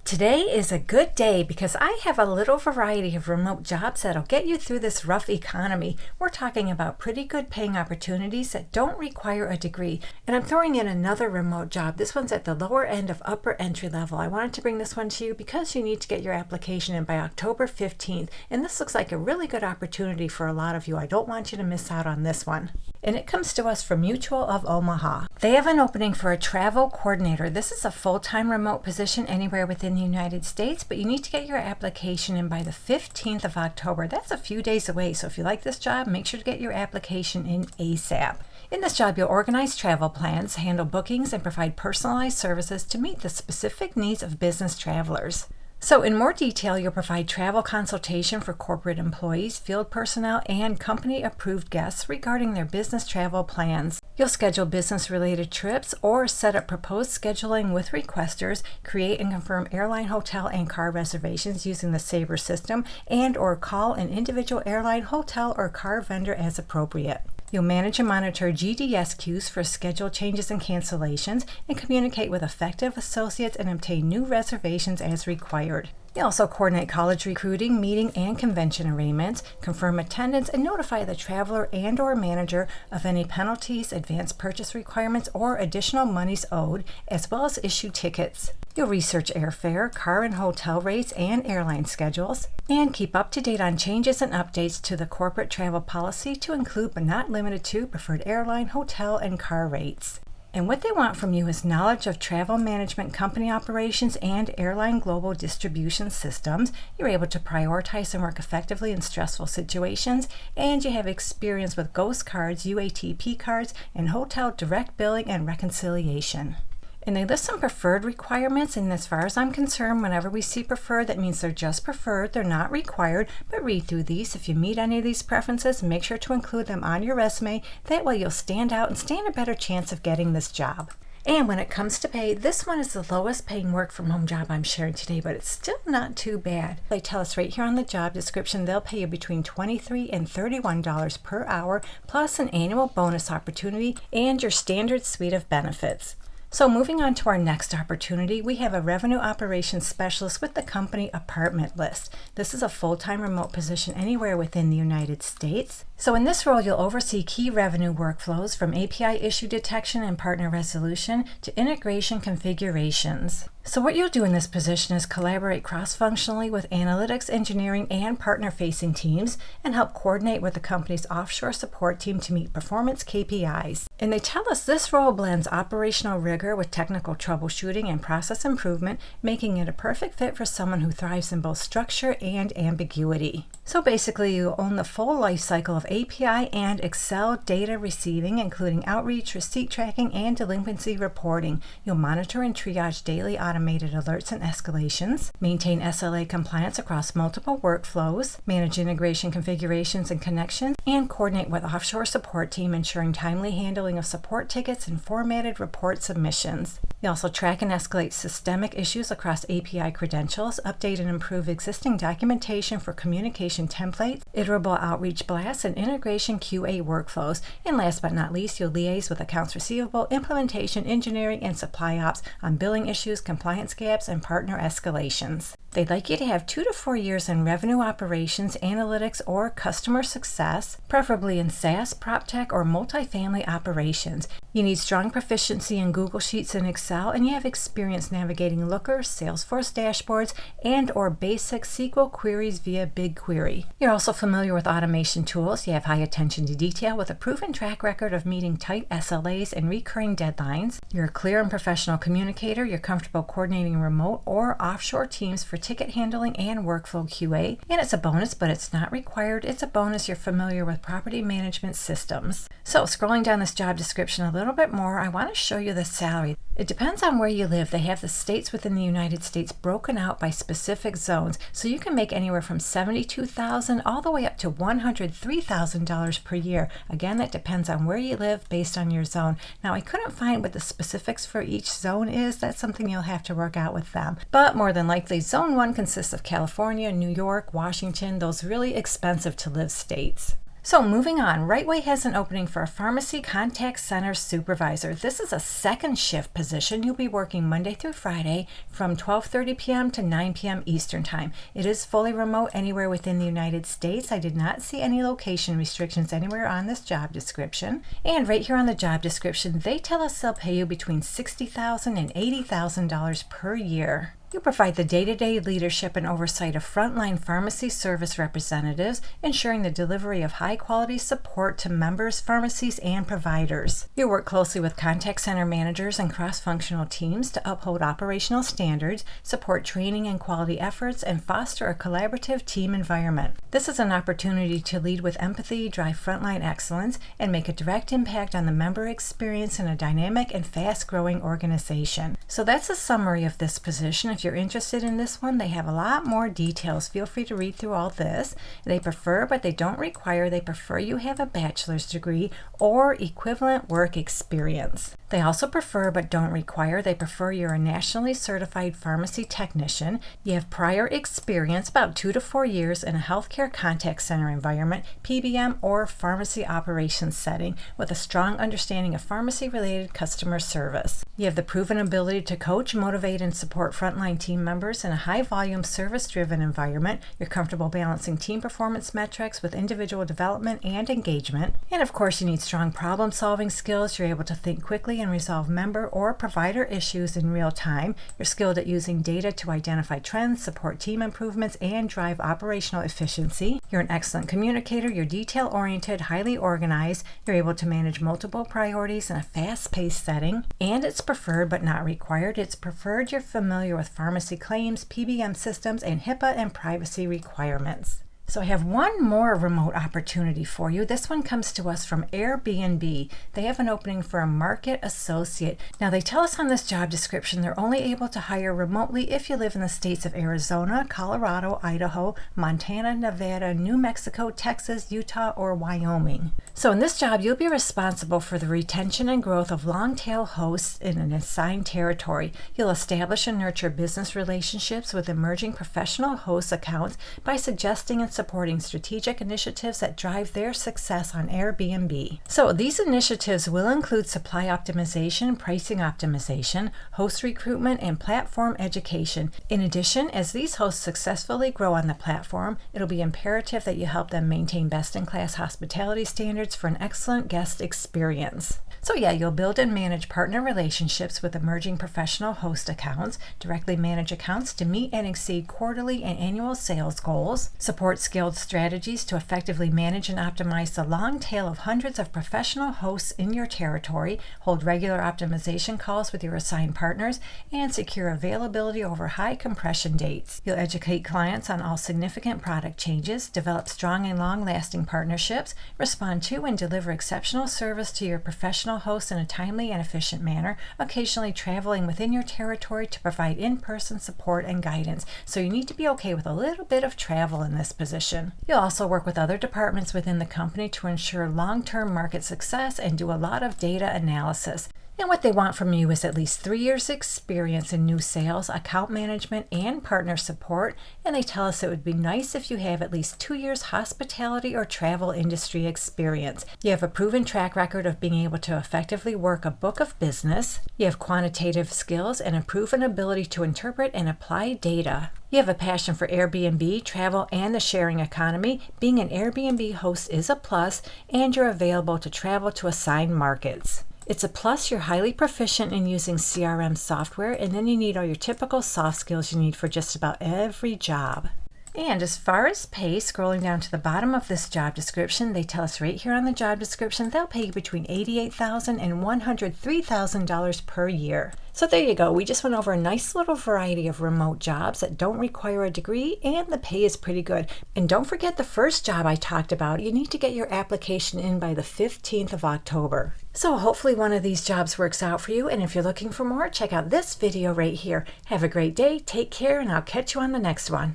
Today is a good day because I have a little variety of remote jobs that'll get you through this rough economy. We're talking about pretty good paying opportunities that don't require a degree. And I'm throwing in another remote job. This one's at the lower end of upper entry level. I wanted to bring this one to you because you need to get your application in by October 15th. And this looks like a really good opportunity for a lot of you. I don't want you to miss out on this one. And it comes to us from Mutual of Omaha. They have an opening for a travel coordinator. This is a full-time remote position anywhere within the United States, but you need to get your application in by the 15th of October. That's a few days away, so if you like this job, make sure to get your application in ASAP. In this job, you'll organize travel plans, handle bookings, and provide personalized services to meet the specific needs of business travelers. So in more detail, you'll provide travel consultation for corporate employees, field personnel, and company-approved guests regarding their business travel plans. You'll schedule business-related trips or set up proposed scheduling with requesters, create and confirm airline, hotel, and car reservations using the Sabre system, and or call an individual airline, hotel, or car vendor as appropriate. You'll manage and monitor GDS queues for schedule changes and cancellations, and communicate with affected associates and obtain new reservations as required. You also coordinate college recruiting, meeting, and convention arrangements, confirm attendance, and notify the traveler and or manager of any penalties, advance purchase requirements, or additional monies owed, as well as issue tickets. You'll research airfare, car and hotel rates, and airline schedules, and keep up to date on changes and updates to the corporate travel policy to include but not limited to preferred airline, hotel, and car rates. And what they want from you is knowledge of travel management company operations and airline global distribution systems. You're able to prioritize and work effectively in stressful situations, and you have experience with ghost cards, UATP cards, and hotel direct billing and reconciliation. And they list some preferred requirements, and as far as I'm concerned, whenever we see preferred, that means they're just preferred, they're not required, but read through these. If you meet any of these preferences, make sure to include them on your resume. That way you'll stand out and stand a better chance of getting this job. And when it comes to pay, this one is the lowest paying work from home job I'm sharing today, but it's still not too bad. They tell us right here on the job description they'll pay you between $23 and $31 per hour, plus an annual bonus opportunity and your standard suite of benefits. So moving on to our next opportunity, we have a Revenue Operations Specialist with the company Apartment List. This is a full-time remote position anywhere within the United States. So in this role, you'll oversee key revenue workflows from API issue detection and partner resolution to integration configurations. So what you'll do in this position is collaborate cross-functionally with analytics, engineering, and partner-facing teams and help coordinate with the company's offshore support team to meet performance KPIs. And they tell us this role blends operational rigor with technical troubleshooting and process improvement, making it a perfect fit for someone who thrives in both structure and ambiguity. So basically, you own the full life cycle of API and Excel data receiving, including outreach, receipt tracking, and delinquency reporting. You'll monitor and triage daily automated alerts and escalations, maintain SLA compliance across multiple workflows, manage integration configurations and connections, and coordinate with offshore support team, ensuring timely handling of support tickets and formatted report submissions. You also track and escalate systemic issues across API credentials, update and improve existing documentation for communication templates, iterable outreach blasts, and integration QA workflows. And last but not least, you'll liaise with accounts receivable, implementation, engineering, and supply ops on billing issues, compliance gaps, and partner escalations. They'd like you to have 2 to 4 years in revenue operations, analytics, or customer success, preferably in SaaS, PropTech, or multifamily operations. You need strong proficiency in Google Sheets and Excel, and you have experience navigating Looker, Salesforce dashboards, and or basic SQL queries via BigQuery. You're also familiar with automation tools. You have high attention to detail with a proven track record of meeting tight SLAs and recurring deadlines. You're a clear and professional communicator. You're comfortable coordinating remote or offshore teams for ticket handling and workflow QA. And it's a bonus, but it's not required. It's a bonus you're familiar with property management systems. So scrolling down this job description a little bit more, I want to show you the salary. It depends on where you live. They have the states within the United States broken out by specific zones. So you can make anywhere from $72,000 all the way up to $103,000 per year. Again, that depends on where you live based on your zone. Now, I couldn't find what the specifics for each zone is. That's something you'll have to work out with them. But more than likely, Zone 1 consists of California, New York, Washington, those really expensive to live states. So moving on, Rightway has an opening for a Pharmacy Contact Center Supervisor. This is a second shift position. You'll be working Monday through Friday from 12:30 p.m. to 9 p.m. Eastern Time. It is fully remote anywhere within the United States. I did not see any location restrictions anywhere on this job description. And right here on the job description, they tell us they'll pay you between $60,000 and $80,000 per year. You provide the day-to-day leadership and oversight of frontline pharmacy service representatives, ensuring the delivery of high-quality support to members, pharmacies, and providers. You work closely with contact center managers and cross-functional teams to uphold operational standards, support training and quality efforts, and foster a collaborative team environment. This is an opportunity to lead with empathy, drive frontline excellence, and make a direct impact on the member experience in a dynamic and fast-growing organization. So that's a summary of this position. If you're interested in this one, they have a lot more details. Feel free to read through all this. They prefer, but they don't require, they prefer you have a bachelor's degree or equivalent work experience. They also prefer, but don't require, they prefer you're a nationally certified pharmacy technician, you have prior experience, about 2 to 4 years, in a healthcare contact center environment, PBM, or pharmacy operations setting, with a strong understanding of pharmacy-related customer service. You have the proven ability to coach, motivate, and support frontline team members in a high-volume, service-driven environment. You're comfortable balancing team performance metrics with individual development and engagement. And of course, you need strong problem-solving skills. You're able to think quickly and resolve member or provider issues in real time. You're skilled at using data to identify trends, support team improvements, and drive operational efficiency. You're an excellent communicator. You're detail-oriented, highly organized. You're able to manage multiple priorities in a fast-paced setting. And it's preferred but not required. It's preferred you're familiar with pharmacy claims, PBM systems, and HIPAA and privacy requirements. So I have one more remote opportunity for you. This one comes to us from Airbnb. They have an opening for a market associate. Now they tell us on this job description they're only able to hire remotely if you live in the states of Arizona, Colorado, Idaho, Montana, Nevada, New Mexico, Texas, Utah, or Wyoming. So in this job, you'll be responsible for the retention and growth of long-tail hosts in an assigned territory. You'll establish and nurture business relationships with emerging professional host accounts by suggesting and supporting strategic initiatives that drive their success on Airbnb. So these initiatives will include supply optimization, pricing optimization, host recruitment, and platform education. In addition, as these hosts successfully grow on the platform, it'll be imperative that you help them maintain best-in-class hospitality standards for an excellent guest experience. So yeah, you'll build and manage partner relationships with emerging professional host accounts, directly manage accounts to meet and exceed quarterly and annual sales goals, support skilled strategies to effectively manage and optimize the long tail of hundreds of professional hosts in your territory, hold regular optimization calls with your assigned partners, and secure availability over high compression dates. You'll educate clients on all significant product changes, develop strong and long-lasting partnerships, respond to and deliver exceptional service to your professional hosts in a timely and efficient manner, occasionally traveling within your territory to provide in-person support and guidance. So you need to be okay with a little bit of travel in this position. You'll also work with other departments within the company to ensure long-term market success and do a lot of data analysis. And what they want from you is at least 3 years experience in new sales, account management, and partner support. And they tell us it would be nice if you have at least 2 years hospitality or travel industry experience. You have a proven track record of being able to effectively work a book of business. You have quantitative skills and a proven ability to interpret and apply data. You have a passion for Airbnb, travel, and the sharing economy. Being an Airbnb host is a plus, and you're available to travel to assigned markets. It's a plus you're highly proficient in using CRM software, and then you need all your typical soft skills you need for just about every job. And as far as pay, scrolling down to the bottom of this job description, they tell us right here on the job description they'll pay you between $88,000 and $103,000 per year. So there you go. We just went over a nice little variety of remote jobs that don't require a degree, and the pay is pretty good. And don't forget the first job I talked about. You need to get your application in by the 15th of October. So hopefully one of these jobs works out for you, and if you're looking for more, check out this video right here. Have a great day, take care, and I'll catch you on the next one.